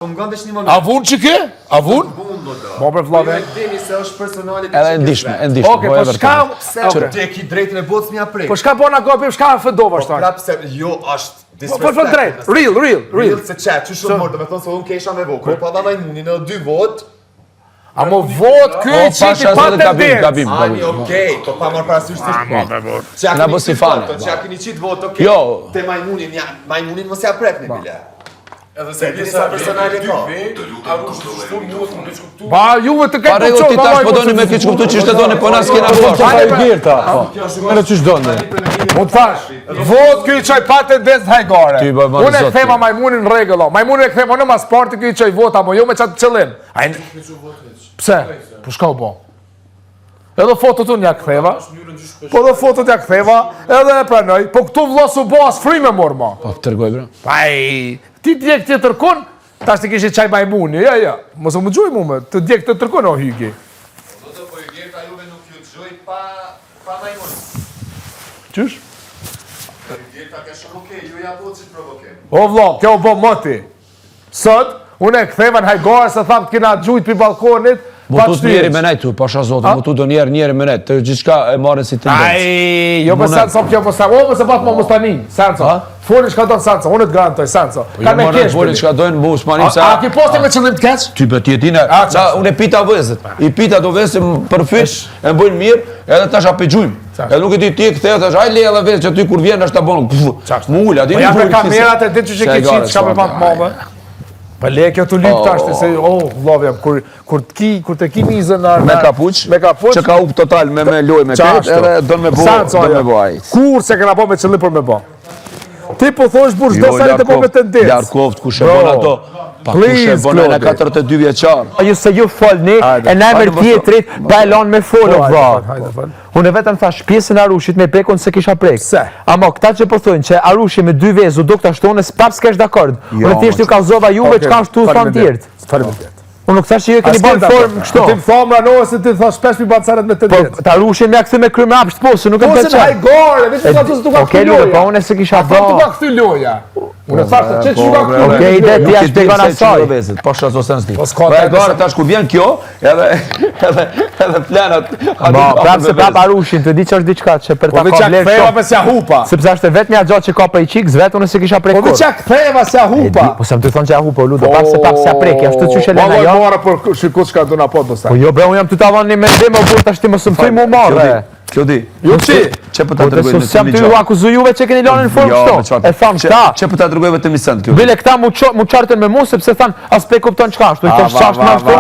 A vun që ke? A vun? Po për vllave. Edhe ndishme. Okej, po shka... Ti e ki drejtën e botës mja prej. Po shka bona gopim, shka fëndova shtar? Prap se jo është disrespect. Po drejt, real. Real se që shumë mërë, do me thonë se unë kesha me vokë. Pa da majmunin edhe 2 vot. A mo vot këj qiti pa tendencë. Ani okej, po pa marrë parasysh të Na bo si fane. Që a kini qitë vot, okej. Te majmunin mos ja prek në bile. Edhe se disa personale ka. Ba, juve të Pa rego ti tash po doni me keq kuptu që ishte doni po na s'kena bosh. Pa e girta. Mere qysh doni. Mu të thash, vot këj qaj pa tendencë hajgare. Unë e kthema majmunin në rregull. Majmunin e kthema në mas parti këj qaj vota, mo jo me qatë qëllim. Pse? Po shka u bo? Edhe fotot unë ja ktheva. Po dhe fotot ja ktheva, edhe e pranoj. Po këtu vlos u bo as fri me mor ma. Po tërgoj bre. Paj, ti djek të tërkon, tash të kishe qaj majmuni, ja. Mos më gjuj mu me, të djek të tërkon o hygi. Do të po i vjerta juve nuk ju të gjoj pa majmuni. Qysh? I vjerta ke shumë okej, ju ja po që të provokem. O vlo, kjo bo moti. Sot, unë e ktheva në hajgore se thamë të kina gjujt për balkonit, Botut njeri me nejtu, pasha zotë, botut do njeri me nejtë, të gjithka e marrën si tendencë. Aj, jo për senso kjo për senso, o më se patë më mustanin, senso. Foli shka dojnë senso, unë të garantoj senso. Ka me kesh Foli shka dojnë mu usmanim se... A ki posti me qëllim të keq? Ty për tjetine, unë e pita vëzët, i pita do vëzët për fysh, e mbojnë mirë, edhe tash apëgjujmë. Edhe nuk e ti ti e këthejë, tash aj leja dhe vëzët që ty kur vjen është ta bonë, mu ulla, di një për kamerat e dit që që ki qitë, shka për patë mave. Pa le kjo të lyp tashti se, vlovja, kur të ki mizën në me kapuq, që ka up total me loj me këtë, edhe do me bo ajtë. Kur se këna po me qëllim për me bo? Ti po thosh burë shdo sa të po me tendencë. Jarkoft, ku shëbon ato, pa ku shëbon e në 42 vjeqarë. Ju se ju folni, e në emër tjetrit, pa e lanë me folë, vra. Unë e vetëm thash pjesën Arushit me prekun se kisha prek. Se? Ama këta që përthojnë që Arushi me 2 vezu do këta shtone s'pap s'kesh dakord. Unë thjesht ju kalzova juve që kanë shtu thonë tjertë. Unë nuk thash që ju keni bërë formë kështu. Ti më thomë ranohë se ti thash shpesh mi bacaret me të djetë. Po, të Arushi me a këthy me krymë apsht po, se nuk e të Po se në hajgore, vitë të të ka këty loja. Po unë se kisha po. A të ka këty loja. Unë thashtë të që ka këty loja. Okej, ide ti ashtë të gana saj. Po shë ato sens ti. Po s'ka e gare tash kur vjen kjo, edhe planat... Ba, prapë se prapë Arushin, të di që është diqka që për ta ka vlerë shumë. Po s'ja hupa. Sepse është vetë mja gjatë që ka prej qikës, vetë unë se kisha prej kur. Po veqa ktheva s'ja hupa. Po se më të thonë që ja hupa, Ludo, prapë s'ja prek, ashtë të qyshe lena ja. Mora për shikut shka du na po të staj. Po jo bre, unë jam të tavan një mendim, o burë të ashtë ti më sëmëtuj mu marre. Kjo di. Jo që? Që për ta tërgojve të Jam të ju akuzu juve që keni lanë në formë kështo. E thamë shta. Që për ta tërgojve të misënd kjo. Bile këta mu qartën me mu, sepse thanë as pe kupton qka ashtu. I të shasht në ashtu.